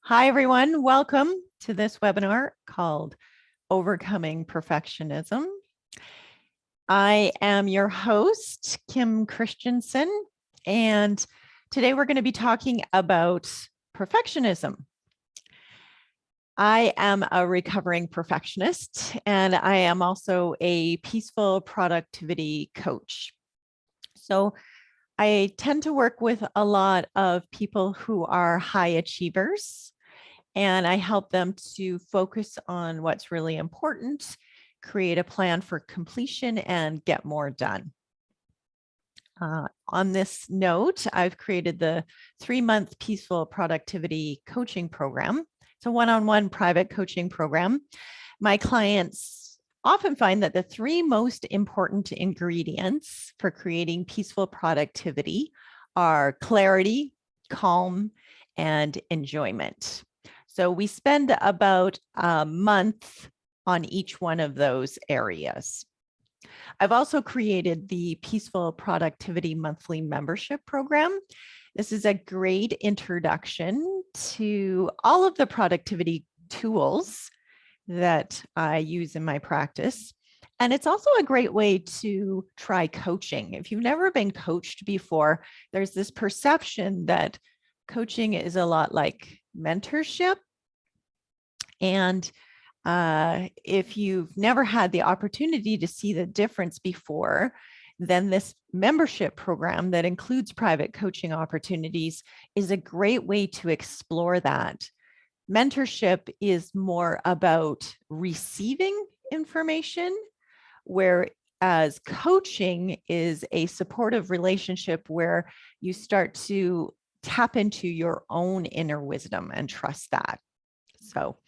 Hi, everyone. Welcome to this webinar called Overcoming Perfectionism. I am your host, Kim Christensen, and today we're going to be talking about perfectionism. I am a recovering perfectionist, and I am also a peaceful productivity coach. So I tend to work with a lot of people who are high achievers, and I help them to focus on what's really important, create a plan for completion, and get more done. On this note, I've created the 3-month Peaceful Productivity Coaching Program. It's a one-on-one private coaching program. My clients often find that the 3 most important ingredients for creating peaceful productivity are clarity, calm, and enjoyment. So we spend about a month on each one of those areas. I've also created the Peaceful Productivity Monthly Membership Program. This is a great introduction to all of the productivity tools that I use in my practice. And it's also a great way to try coaching. If you've never been coached before, there's this perception that coaching is a lot like mentorship. And if you've never had the opportunity to see the difference before, then this membership program that includes private coaching opportunities is a great way to explore that. Mentorship is more about receiving information, whereas coaching is a supportive relationship where you start to tap into your own inner wisdom and trust that. So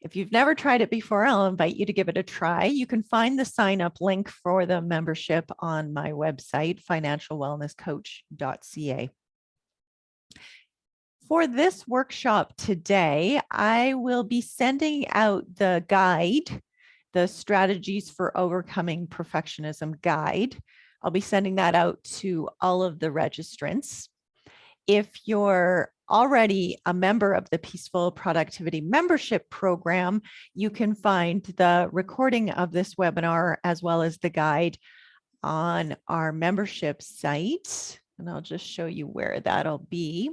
if you've never tried it before, I'll invite you to give it a try. You can find the sign up link for the membership on my website, financialwellnesscoach.ca. For this workshop today, I will be sending out the guide, the Strategies for Overcoming Perfectionism guide. I'll be sending that out to all of the registrants. If you're already a member of the Peaceful Productivity Membership Program, you can find the recording of this webinar as well as the guide on our membership site. And I'll just show you where that'll be.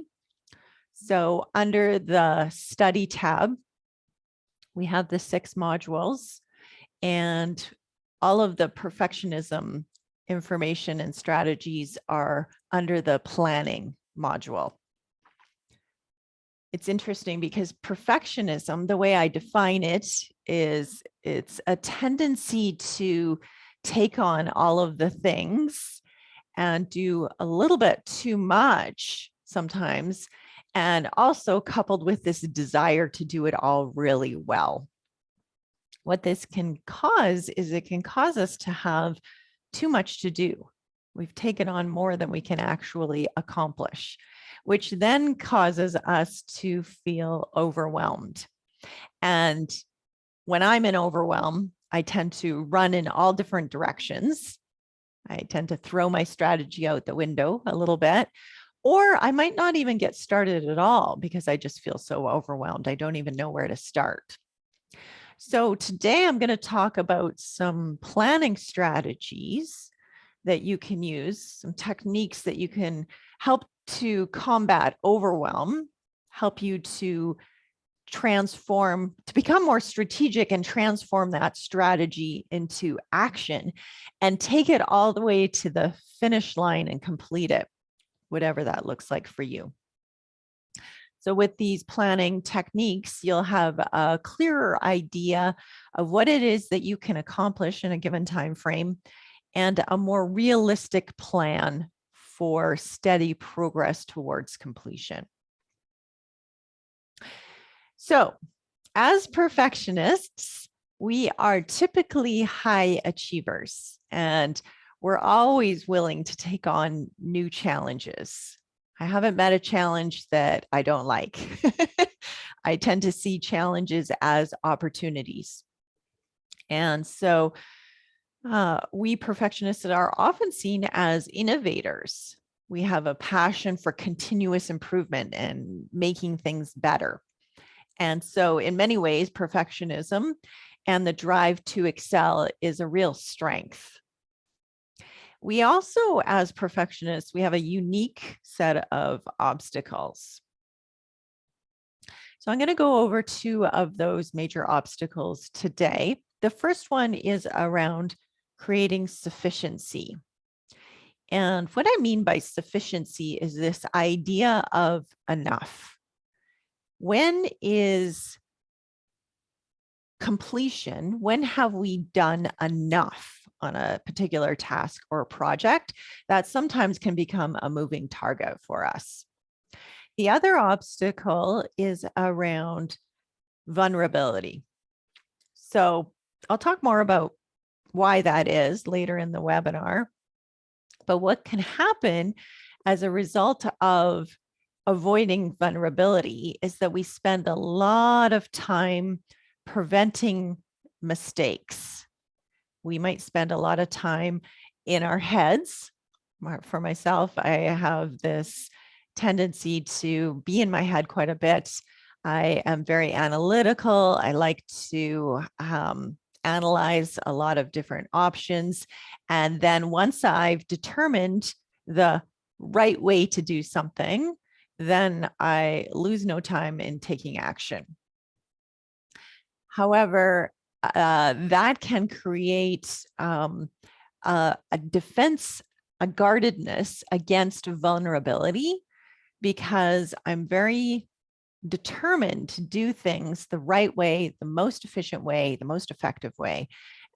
So under the study tab, we have the 6 modules, and all of the perfectionism information and strategies are under the planning module. It's interesting because perfectionism, the way I define it, is it's a tendency to take on all of the things and do a little bit too much sometimes, and also coupled with this desire to do it all really well. What this can cause is it can cause us to have too much to do. We've taken on more than we can actually accomplish, which then causes us to feel overwhelmed. And when I'm in overwhelm, I tend to run in all different directions. I tend to throw my strategy out the window a little bit, or I might not even get started at all because I just feel so overwhelmed. I don't even know where to start. So today I'm going to talk about some planning strategies that you can use, some techniques that you can help to combat overwhelm, help you to transform, to become more strategic and transform that strategy into action and take it all the way to the finish line and complete it, whatever that looks like for you. So with these planning techniques, you'll have a clearer idea of what it is that you can accomplish in a given time frame and a more realistic plan for steady progress towards completion. So, as perfectionists, we are typically high achievers, and we're always willing to take on new challenges. I haven't met a challenge that I don't like. I tend to see challenges as opportunities. And so we perfectionists are often seen as innovators. We have a passion for continuous improvement and making things better. And so in many ways, perfectionism and the drive to excel is a real strength. We also, as perfectionists, we have a unique set of obstacles. So I'm going to go over two of those major obstacles today. The first one is around creating sufficiency. And what I mean by sufficiency is this idea of enough. When is completion? When have we done enough on a particular task or project? That sometimes can become a moving target for us. The other obstacle is around vulnerability. So I'll talk more about why that is later in the webinar. But what can happen as a result of avoiding vulnerability is that we spend a lot of time preventing mistakes. We might spend a lot of time in our heads. For myself, I have this tendency to be in my head quite a bit. I am very analytical. I like to analyze a lot of different options. And then once I've determined the right way to do something, then I lose no time in taking action. However, that can create a defense, a guardedness against vulnerability, because I'm very determined to do things the right way, the most efficient way, the most effective way.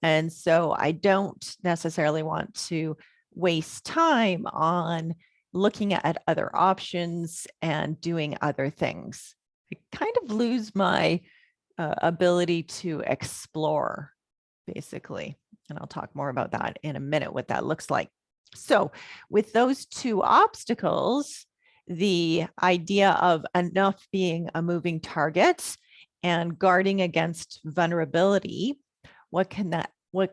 And so I don't necessarily want to waste time on looking at other options and doing other things. I kind of lose my ability to explore, basically. And I'll talk more about that in a minute, what that looks like. So with those two obstacles, the idea of enough being a moving target and guarding against vulnerability, what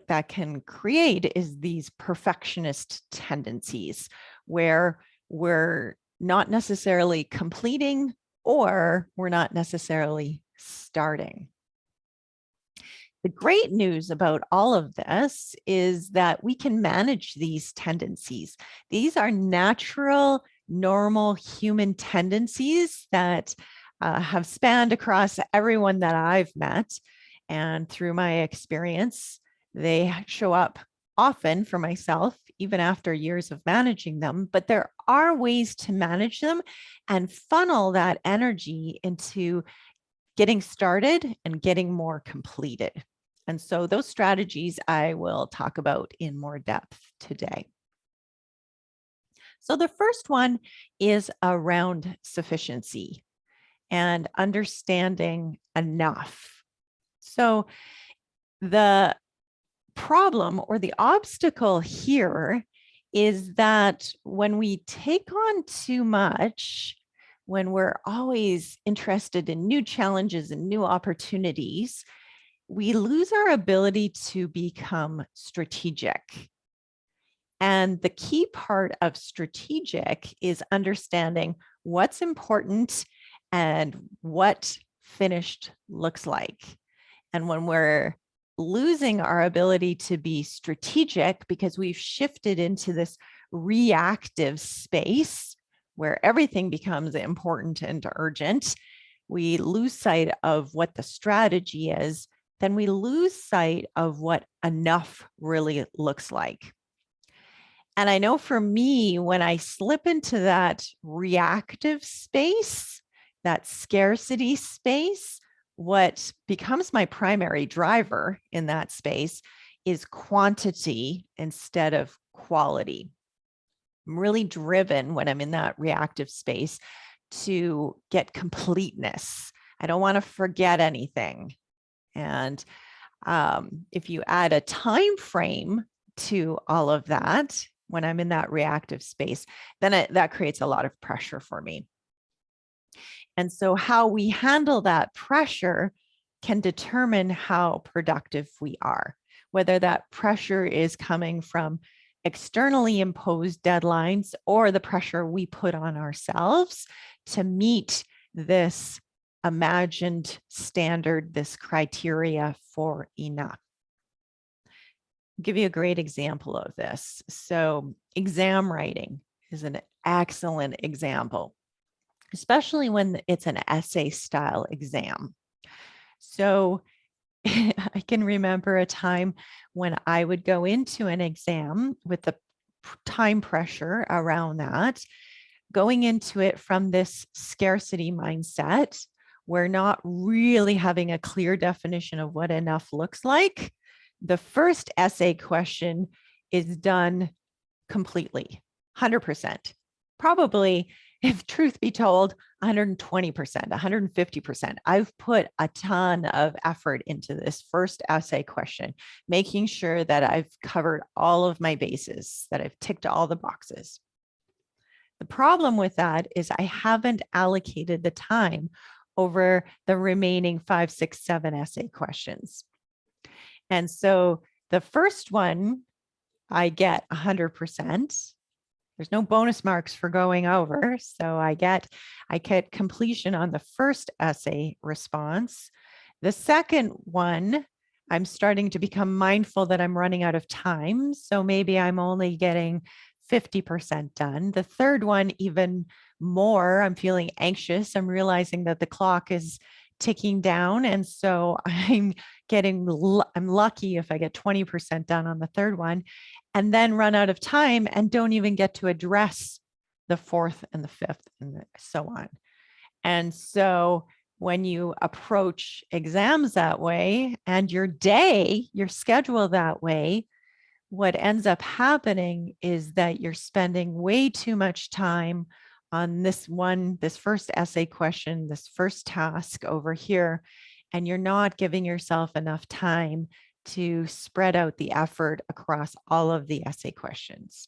that can create is these perfectionist tendencies where we're not necessarily completing or we're not necessarily starting. The great news about all of this is that we can manage these tendencies. These are natural, normal human tendencies that have spanned across everyone that I've met. And through my experience, they show up often for myself, even after years of managing them. But there are ways to manage them and funnel that energy into getting started and getting more completed. And so those strategies I will talk about in more depth today. So the first one is around sufficiency and understanding enough. So the problem or the obstacle here is that when we take on too much, when we're always interested in new challenges and new opportunities, we lose our ability to become strategic. And the key part of strategic is understanding what's important and what finished looks like. And when we're losing our ability to be strategic because we've shifted into this reactive space where everything becomes important and urgent, we lose sight of what the strategy is, then we lose sight of what enough really looks like. And I know for me, when I slip into that reactive space, that scarcity space, what becomes my primary driver in that space is quantity instead of quality. I'm really driven when I'm in that reactive space to get completeness. I don't want to forget anything. And if you add a time frame to all of that, when I'm in that reactive space, then that creates a lot of pressure for me. And so how we handle that pressure can determine how productive we are, whether that pressure is coming from externally imposed deadlines or the pressure we put on ourselves to meet this imagined standard, this criteria for enough. I'll give you a great example of this. So exam writing is an excellent example, especially when it's an essay style exam. So I can remember a time when I would go into an exam with the time pressure around that, going into it from this scarcity mindset. We're not really having a clear definition of what enough looks like. The first essay question is done completely, 100%. Probably, if truth be told, 120%, 150%. I've put a ton of effort into this first essay question, making sure that I've covered all of my bases, that I've ticked all the boxes. The problem with that is I haven't allocated the time over the remaining 5, 6, 7 essay questions. And so the first one, I get 100%. There's no bonus marks for going over. So I get completion on the first essay response. The second one, I'm starting to become mindful that I'm running out of time. So maybe I'm only getting 50% done. The third one, even more, I'm feeling anxious. I'm realizing that the clock is ticking down. And so I'm lucky if I get 20% done on the third one, and then run out of time and don't even get to address the fourth and the fifth and so on. And so when you approach exams that way and your schedule that way, what ends up happening is that you're spending way too much time on this first essay question, this first task over here, and you're not giving yourself enough time to spread out the effort across all of the essay questions.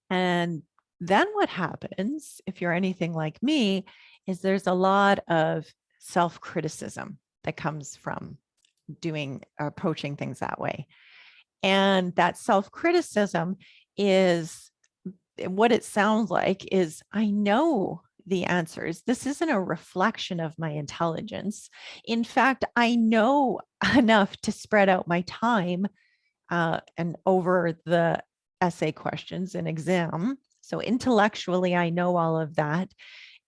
And then what happens, if you're anything like me, is there's a lot of self-criticism that comes from approaching things that way. And that self-criticism is what it sounds like is, I know the answers. This isn't a reflection of my intelligence. In fact, I know enough to spread out my time and over the essay questions in exam. So intellectually, I know all of that.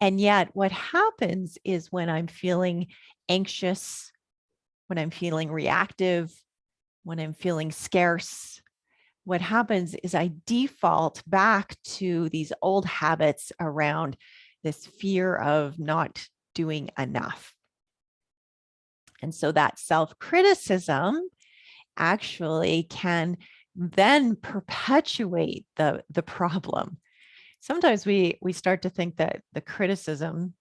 And yet what happens is when I'm feeling anxious, when I'm feeling reactive, when I'm feeling scarce, what happens is I default back to these old habits around this fear of not doing enough. And so that self-criticism actually can then perpetuate the problem. Sometimes we start to think that the criticism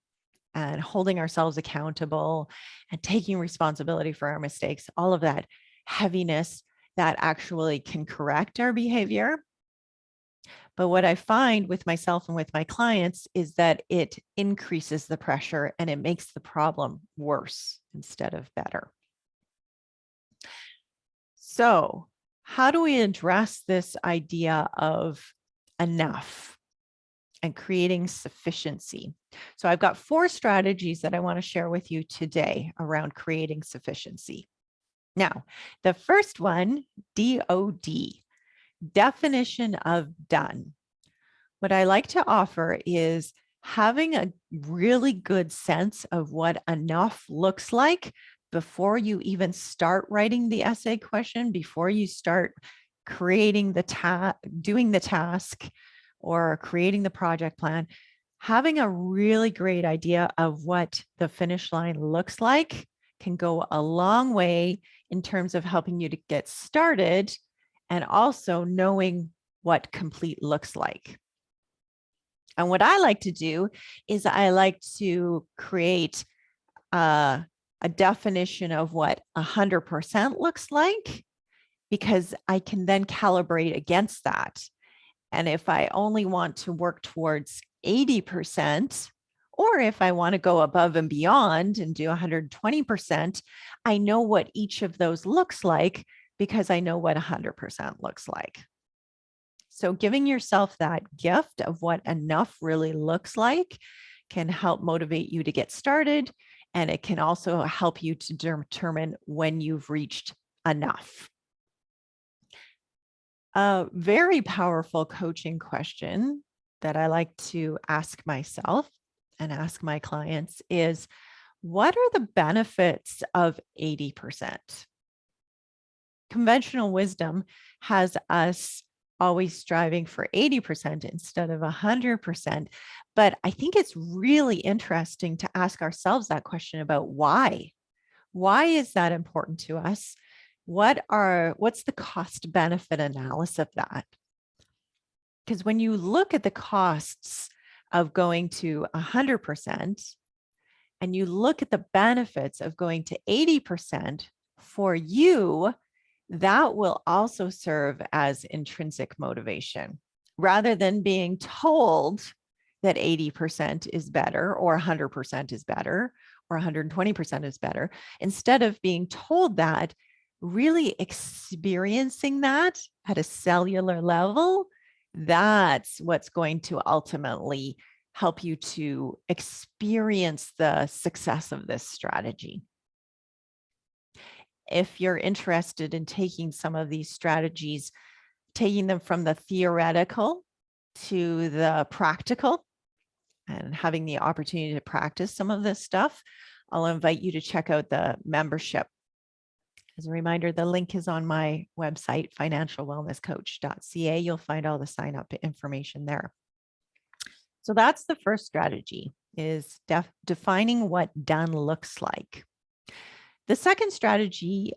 and holding ourselves accountable and taking responsibility for our mistakes, all of that heaviness, that actually can correct our behavior. But what I find with myself and with my clients is that it increases the pressure and it makes the problem worse instead of better. So, how do we address this idea of enough and creating sufficiency? So, I've got 4 strategies that I want to share with you today around creating sufficiency. Now, the first one, DOD, definition of done. What I like to offer is having a really good sense of what enough looks like before you even start writing the essay question, before you start creating doing the task or creating the project plan. Having a really great idea of what the finish line looks like can go a long way in terms of helping you to get started and also knowing what complete looks like. And what I like to do is I like to create a definition of what 100% looks like, because I can then calibrate against that. And if I only want to work towards 80%, or if I want to go above and beyond and do 120%, I know what each of those looks like because I know what 100% looks like. So giving yourself that gift of what enough really looks like can help motivate you to get started, and it can also help you to determine when you've reached enough. A very powerful coaching question that I like to ask myself and ask my clients is, what are the benefits of 80%? Conventional wisdom has us always striving for 80% instead of 100%. But I think it's really interesting to ask ourselves that question about why. Why is that important to us? What's the cost benefit analysis of that? Because when you look at the costs of going to 100% and you look at the benefits of going to 80% for you, that will also serve as intrinsic motivation rather than being told that 80% is better or 100% is better or 120% is better. Instead of being told that, really experiencing that at a cellular level, that's what's going to ultimately help you to experience the success of this strategy. If you're interested in taking some of these strategies, taking them from the theoretical to the practical and having the opportunity to practice some of this stuff, I'll invite you to check out the membership. As a reminder, the link is on my website, financialwellnesscoach.ca. You'll find all the sign up information there. So that's the first strategy, is defining what done looks like. The second strategy,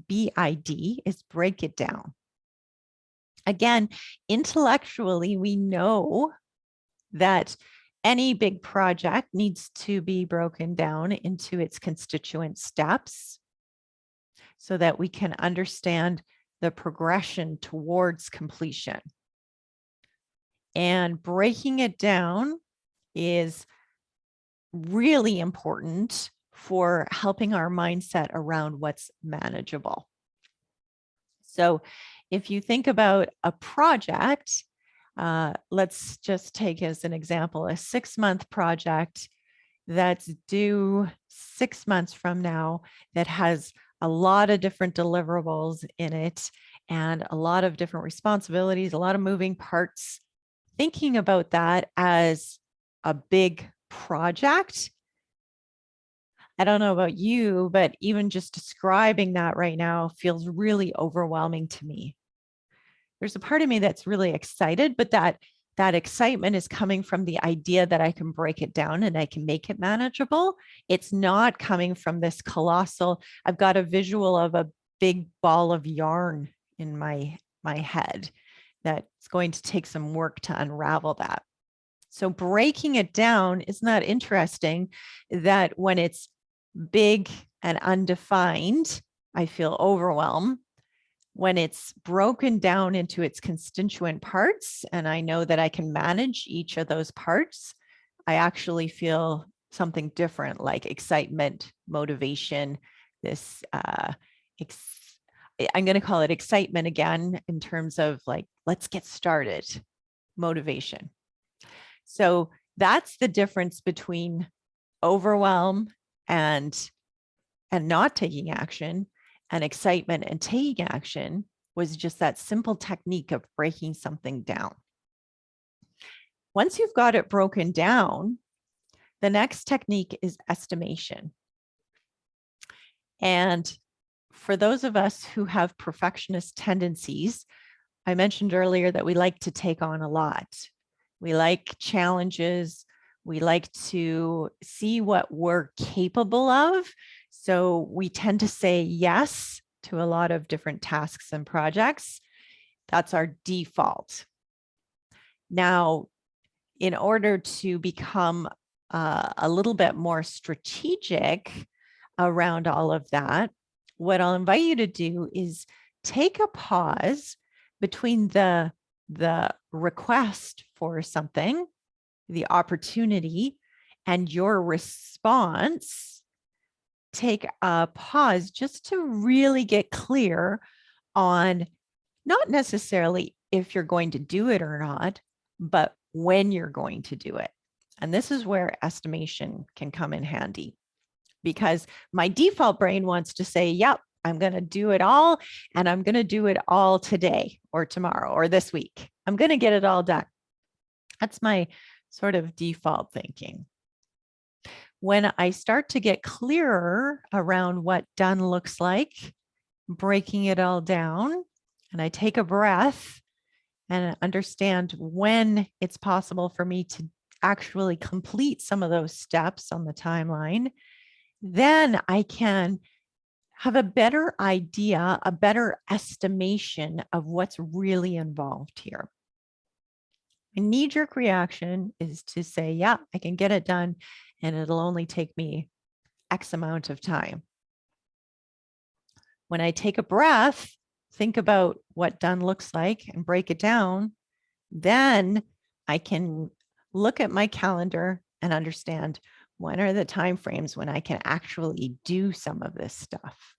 BID, is break it down. Again, intellectually, we know that any big project needs to be broken down into its constituent steps so that we can understand the progression towards completion. And breaking it down is really important for helping our mindset around what's manageable. So if you think about a project, let's just take as an example, a 6-month project that's due 6 months from now, that has a lot of different deliverables in it and a lot of different responsibilities, a lot of moving parts. Thinking about that as a big project, I don't know about you, but even just describing that right now feels really overwhelming to me. There's a part of me that's really excited, but that excitement is coming from the idea that I can break it down and I can make it manageable. It's not coming from this colossal, I've got a visual of a big ball of yarn in my head that's going to take some work to unravel that. So breaking it down, isn't that interesting that when it's big and undefined, I feel overwhelmed. When it's broken down into its constituent parts, and I know that I can manage each of those parts, I actually feel something different, like excitement, motivation, this, I'm going to call it excitement again, in terms of like, let's get started, motivation. So that's the difference between overwhelm and not taking action, and excitement and taking action, was just that simple technique of breaking something down. Once you've got it broken down, the next technique is estimation. And for those of us who have perfectionist tendencies, I mentioned earlier that we like to take on a lot. We like challenges. We like to see what we're capable of. So we tend to say yes to a lot of different tasks and projects. That's our default. Now, in order to become a little bit more strategic around all of that, what I'll invite you to do is take a pause between the request for something, the opportunity, and your response. Take a pause just to really get clear on not necessarily if you're going to do it or not, but when you're going to do it. And this is where estimation can come in handy, because my default brain wants to say, yep, I'm going to do it all, and I'm going to do it all today or tomorrow or this week. I'm going to get it all done. That's my sort of default thinking. When I start to get clearer around what done looks like, breaking it all down, and I take a breath and understand when it's possible for me to actually complete some of those steps on the timeline, then I can have a better idea, a better estimation of what's really involved here. A knee-jerk reaction is to say, yeah, I can get it done, and it'll only take me X amount of time. When I take a breath, think about what done looks like and break it down, then I can look at my calendar and understand when are the time frames when I can actually do some of this stuff.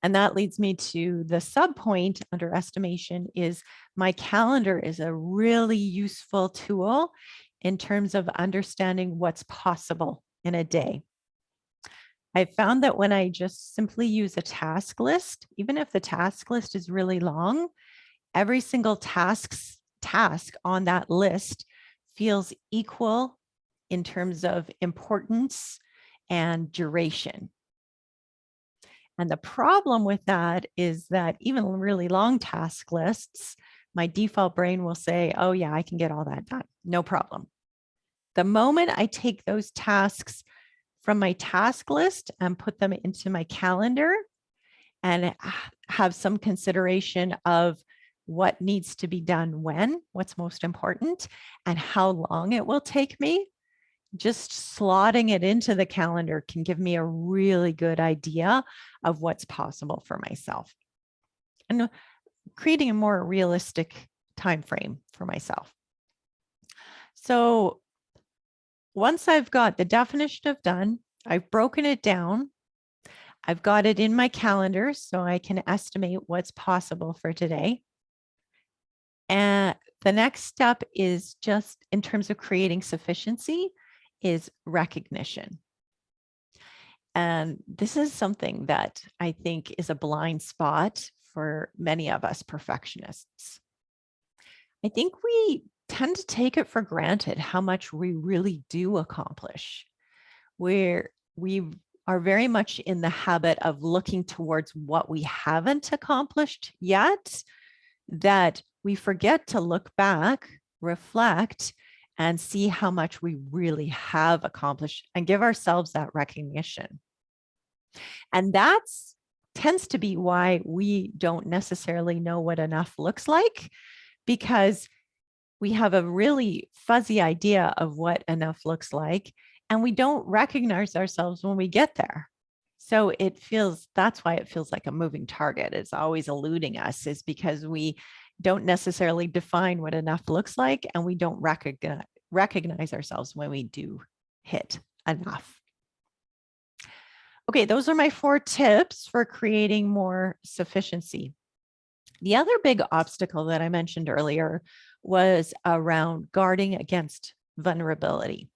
And that leads me to the sub point under estimation is my calendar is a really useful tool in terms of understanding what's possible in a day. I found that when I just simply use a task list, even if the task list is really long, every single task on that list feels equal in terms of importance and duration. And the problem with that is that even really long task lists, my default brain will say, oh yeah, I can get all that done, no problem. The moment I take those tasks from my task list and put them into my calendar and have some consideration of what needs to be done when, what's most important, and how long it will take me, just slotting it into the calendar can give me a really good idea of what's possible for myself and creating a more realistic time frame for myself. So once I've got the definition of done, I've broken it down, I've got it in my calendar so I can estimate what's possible for today. And the next step is just in terms of creating sufficiency is recognition. And this is something that I think is a blind spot for many of us perfectionists. I think we tend to take it for granted how much we really do accomplish. We are very much in the habit of looking towards what we haven't accomplished yet, that we forget to look back, reflect, and see how much we really have accomplished and give ourselves that recognition. And that's tends to be why we don't necessarily know what enough looks like, because we have a really fuzzy idea of what enough looks like, and we don't recognize ourselves when we get there. So that's why it feels like a moving target. It's always eluding us, is because we don't necessarily define what enough looks like, and we don't recognize ourselves when we do hit enough. Okay, those are my 4 tips for creating more sufficiency. The other big obstacle that I mentioned earlier was around guarding against vulnerability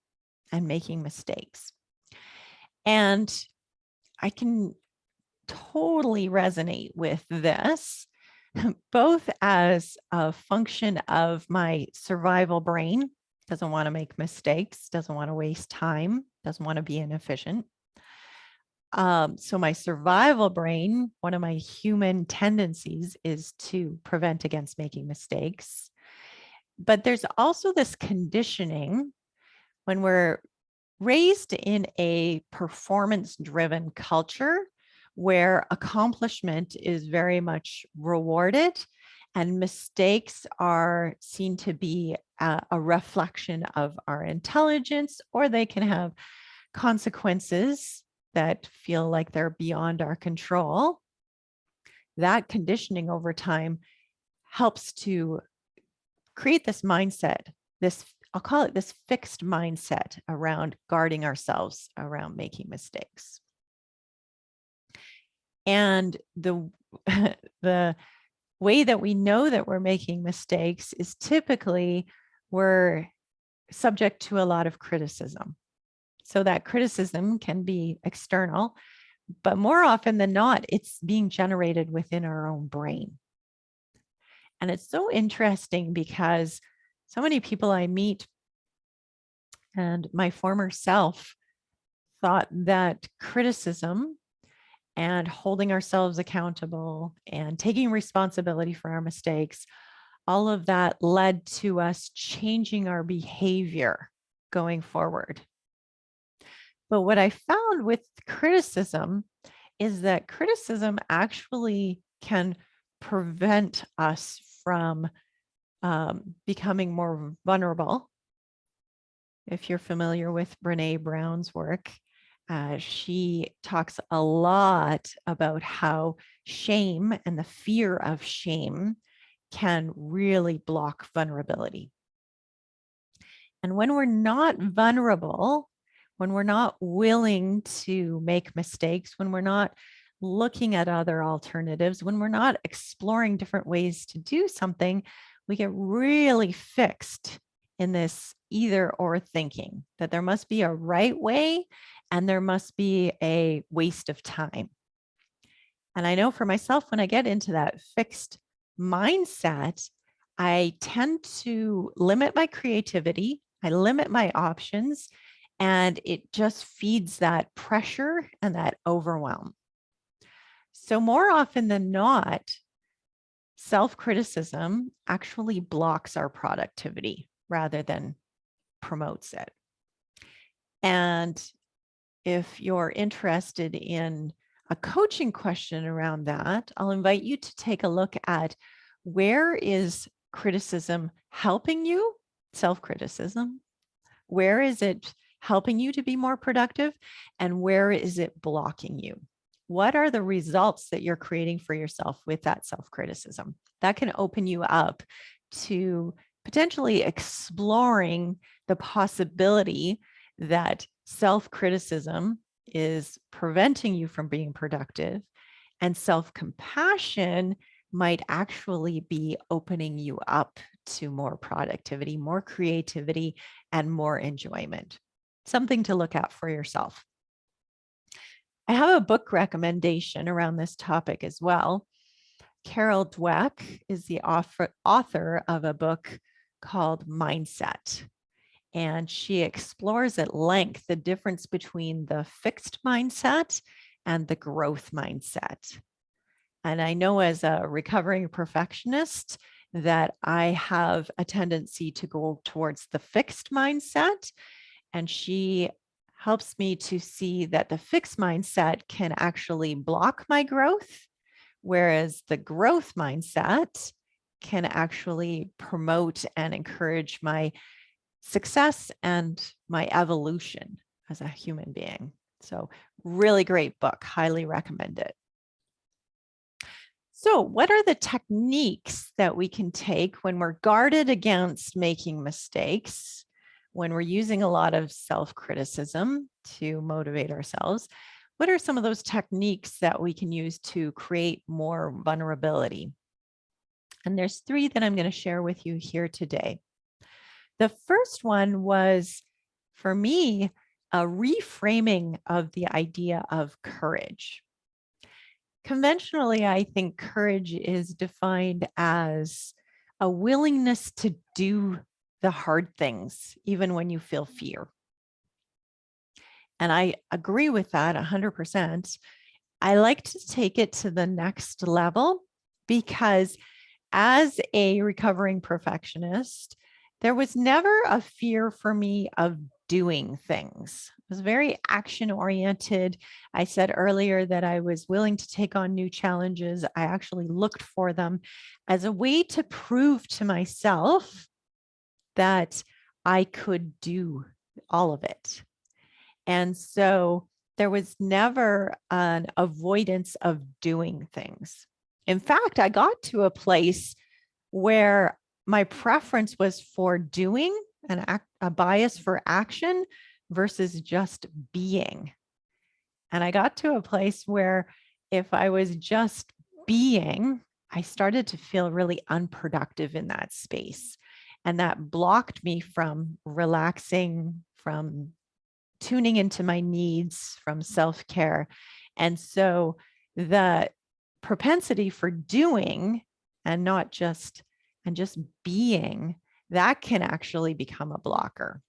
and making mistakes. And I can totally resonate with this, both as a function of my survival brain, doesn't want to make mistakes, doesn't want to waste time, doesn't want to be inefficient. So my survival brain, one of my human tendencies is to prevent against making mistakes. But there's also this conditioning when we're raised in a performance-driven culture where accomplishment is very much rewarded and mistakes are seen to be a reflection of our intelligence, or they can have consequences that feel like they're beyond our control. That conditioning over time helps to create this mindset, I'll call it this fixed mindset around guarding ourselves around making mistakes. And the way that we know that we're making mistakes is typically we're subject to a lot of criticism. So that criticism can be external, but more often than not, it's being generated within our own brain. And it's so interesting because so many people I meet and my former self thought that criticism and holding ourselves accountable and taking responsibility for our mistakes, all of that led to us changing our behavior going forward. But what I found with criticism is that criticism actually can prevent us from becoming more vulnerable. If you're familiar with Brene Brown's work, she talks a lot about how shame and the fear of shame can really block vulnerability. And when we're not vulnerable, when we're not willing to make mistakes, when we're not looking at other alternatives, when we're not exploring different ways to do something, we get really fixed in this either or thinking that there must be a right way and there must be a waste of time. And I know for myself, when I get into that fixed mindset, I tend to limit my creativity, I limit my options, and it just feeds that pressure and that overwhelm. So, more often than not, self criticism actually blocks our productivity rather than promotes it. And if you're interested in a coaching question around that, I'll invite you to take a look at where is criticism helping you, self-criticism, where is it helping you to be more productive, and where is it blocking you? What are the results that you're creating for yourself with that self-criticism? That can open you up to potentially exploring the possibility that self-criticism is preventing you from being productive, and self-compassion might actually be opening you up to more productivity, more creativity, and more enjoyment. Something to look at for yourself. I have a book recommendation around this topic as well. Carol Dweck is the author of a book called Mindset. And she explores at length the difference between the fixed mindset and the growth mindset. And I know as a recovering perfectionist that I have a tendency to go towards the fixed mindset. And she helps me to see that the fixed mindset can actually block my growth, whereas the growth mindset can actually promote and encourage my success and my evolution as a human being. So, really great book. Highly recommend it. So, what are the techniques that we can take when we're guarded against making mistakes, when we're using a lot of self criticism to motivate ourselves? What are some of those techniques that we can use to create more vulnerability? And there's three that I'm going to share with you here today. The first one was, for me, a reframing of the idea of courage. Conventionally, I think courage is defined as a willingness to do the hard things, even when you feel fear. And I agree with that 100%. I like to take it to the next level because as a recovering perfectionist, there was never a fear for me of doing things. I was very action oriented. I said earlier that I was willing to take on new challenges. I actually looked for them as a way to prove to myself that I could do all of it. And so there was never an avoidance of doing things. In fact, I got to a place where my preference was for doing a bias for action versus just being. And I got to a place where if I was just being, I started to feel really unproductive in that space. And that blocked me from relaxing, from tuning into my needs, from self-care. And so the propensity for doing and not just and just being, that can actually become a blocker.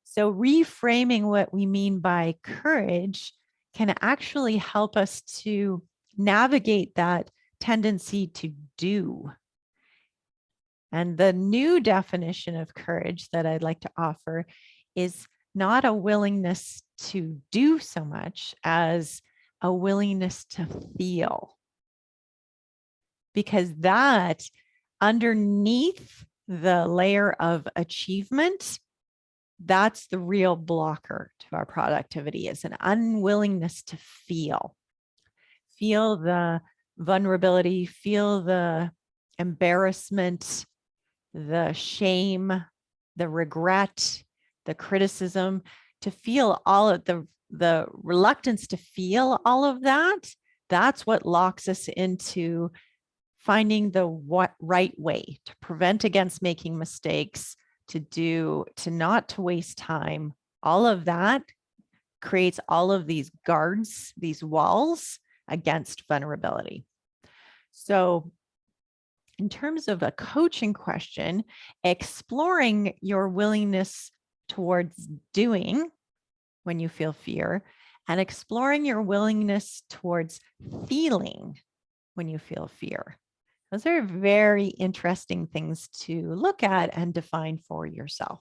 So reframing what we mean by courage can actually help us to navigate that tendency to do. And the new definition of courage that I'd like to offer is not a willingness to do so much as a willingness to feel. Because that, underneath the layer of achievement, that's the real blocker to our productivity, is an unwillingness to feel. Feel the vulnerability, feel the embarrassment, the shame, the regret, the criticism, to feel all of the reluctance to feel all of that. That's what locks us into finding the right way to prevent against making mistakes, to not to waste time. All of that creates all of these guards, these walls against vulnerability. So in terms of a coaching question, exploring your willingness towards doing when you feel fear, and exploring your willingness towards feeling when you feel fear. Those are very interesting things to look at and define for yourself.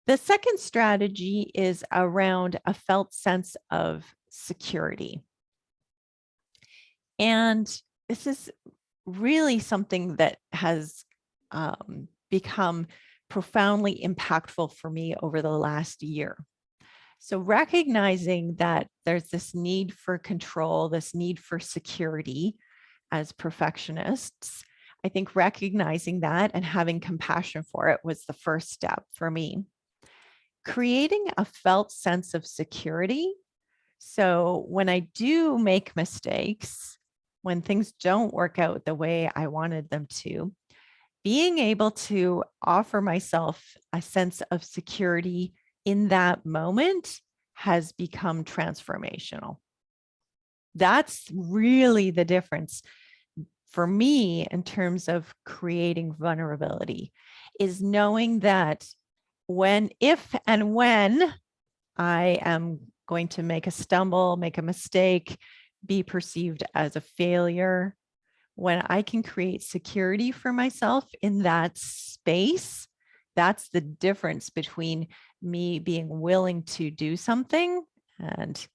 The second strategy is around a felt sense of security. And this is really something that has become profoundly impactful for me over the last year. So recognizing that there's this need for control, this need for security as perfectionists, I think recognizing that and having compassion for it was the first step for me. Creating a felt sense of security. So when I do make mistakes, when things don't work out the way I wanted them to, being able to offer myself a sense of security in that moment has become transformational. That's really the difference for me in terms of creating vulnerability, is knowing that if and when I am going to make a stumble, make a mistake, be perceived as a failure, when I can create security for myself in that space, that's the difference between me being willing to do something and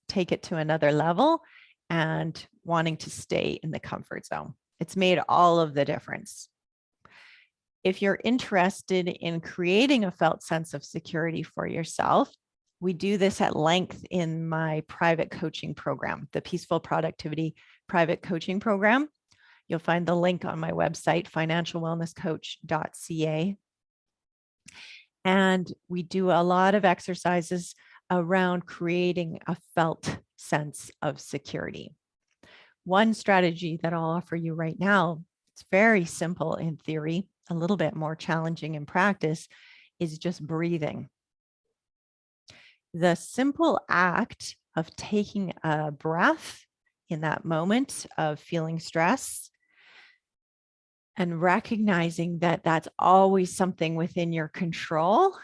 take it to another level and wanting to stay in the comfort zone. It's made all of the difference. If you're interested in creating a felt sense of security for yourself, we do this at length in my private coaching program, the Peaceful Productivity Private Coaching Program. You'll find the link on my website, financialwellnesscoach.ca. And we do a lot of exercises around creating a felt sense of security. One strategy that I'll offer you right now, it's very simple in theory, a little bit more challenging in practice, is just breathing. The simple act of taking a breath in that moment of feeling stress and recognizing that that's always something within your control,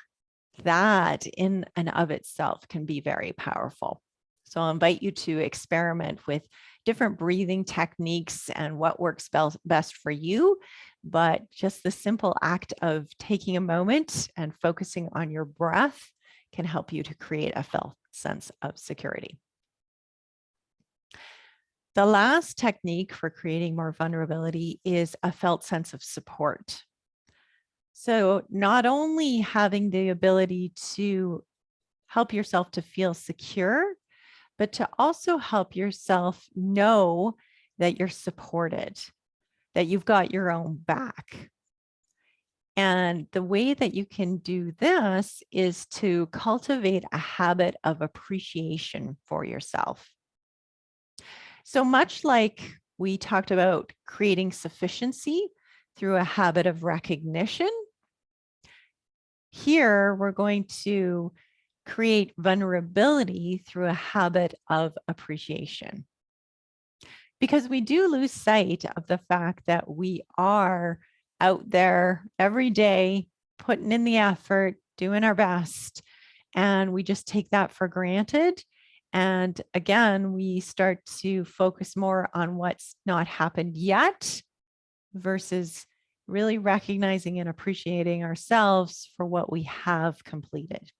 that in and of itself can be very powerful. So I'll invite you to experiment with different breathing techniques and what works best for you. But just the simple act of taking a moment and focusing on your breath can help you to create a felt sense of security. The last technique for creating more vulnerability is a felt sense of support. So not only having the ability to help yourself to feel secure, but to also help yourself know that you're supported, that you've got your own back. And the way that you can do this is to cultivate a habit of appreciation for yourself. So much like we talked about creating sufficiency, through a habit of recognition. Here, we're going to create vulnerability through a habit of appreciation. Because we do lose sight of the fact that we are out there every day, putting in the effort, doing our best, and we just take that for granted. And again, we start to focus more on what's not happened yet versus really recognizing and appreciating ourselves for what we have completed.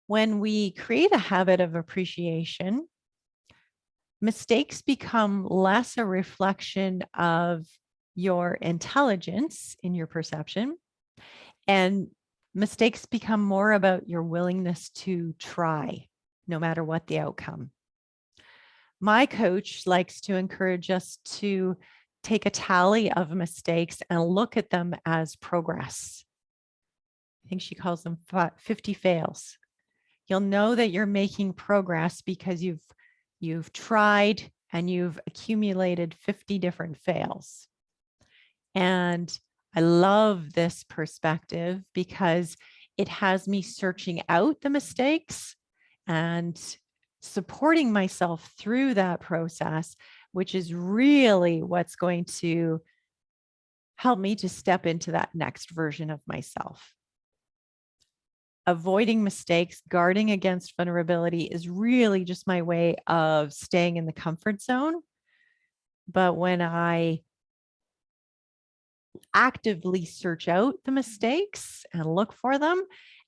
When we create a habit of appreciation, mistakes become less a reflection of your intelligence in your perception, and mistakes become more about your willingness to try, no matter what the outcome. My coach likes to encourage us to take a tally of mistakes and look at them as progress. I think she calls them 50 fails. You'll know that you're making progress because you've tried and you've accumulated 50 different fails. And I love this perspective because it has me searching out the mistakes and supporting myself through that process, which is really what's going to help me to step into that next version of myself. Avoiding mistakes, guarding against vulnerability is really just my way of staying in the comfort zone. But when I actively search out the mistakes and look for them,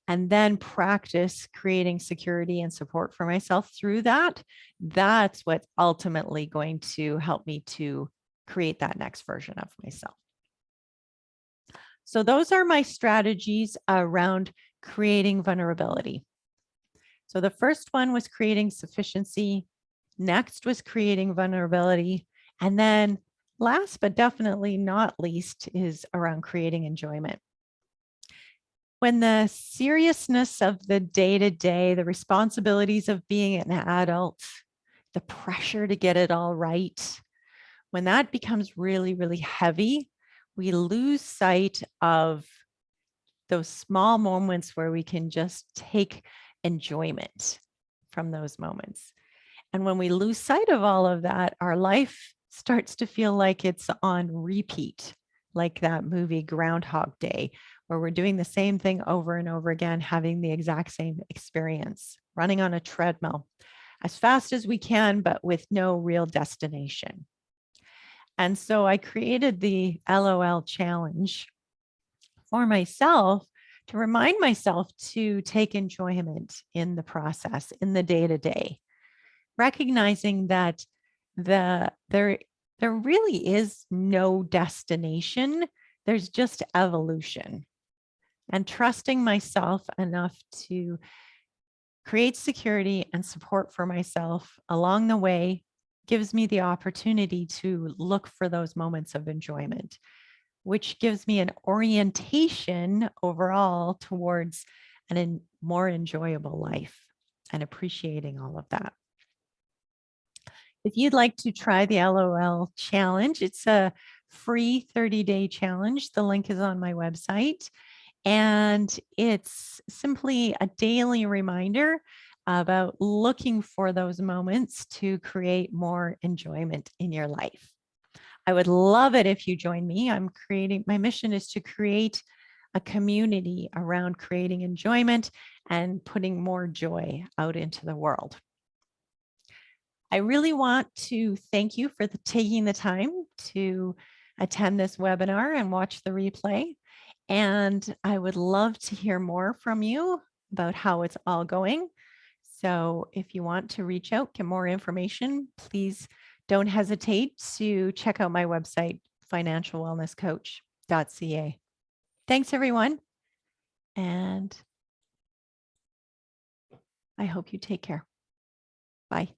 and then practice creating security and support for myself through that, that's what's ultimately going to help me to create that next version of myself. So those are my strategies around creating vulnerability. So the first one was creating sufficiency. Next was creating vulnerability. And then last, but definitely not least, is around creating enjoyment. When the seriousness of the day-to-day, the responsibilities of being an adult, the pressure to get it all right, when that becomes really, really heavy, we lose sight of those small moments where we can just take enjoyment from those moments. And when we lose sight of all of that, our life starts to feel like it's on repeat, like that movie Groundhog Day, where we're doing the same thing over and over again, having the exact same experience, running on a treadmill as fast as we can, but with no real destination. And so I created the LOL challenge for myself to remind myself to take enjoyment in the process, in the day-to-day, recognizing that there really is no destination. There's just evolution, and trusting myself enough to create security and support for myself along the way gives me the opportunity to look for those moments of enjoyment, which gives me an orientation overall towards a more enjoyable life and appreciating all of that. If you'd like to try the LOL challenge, it's a free 30-day challenge. The link is on my website. And it's simply a daily reminder about looking for those moments to create more enjoyment in your life. I would love it if you join me. My mission is to create a community around creating enjoyment and putting more joy out into the world. I really want to thank you for taking the time to attend this webinar and watch the replay. And I would love to hear more from you about how it's all going. So if you want to reach out, get more information, please don't hesitate to check out my website, financialwellnesscoach.ca. Thanks, everyone. And I hope you take care. Bye.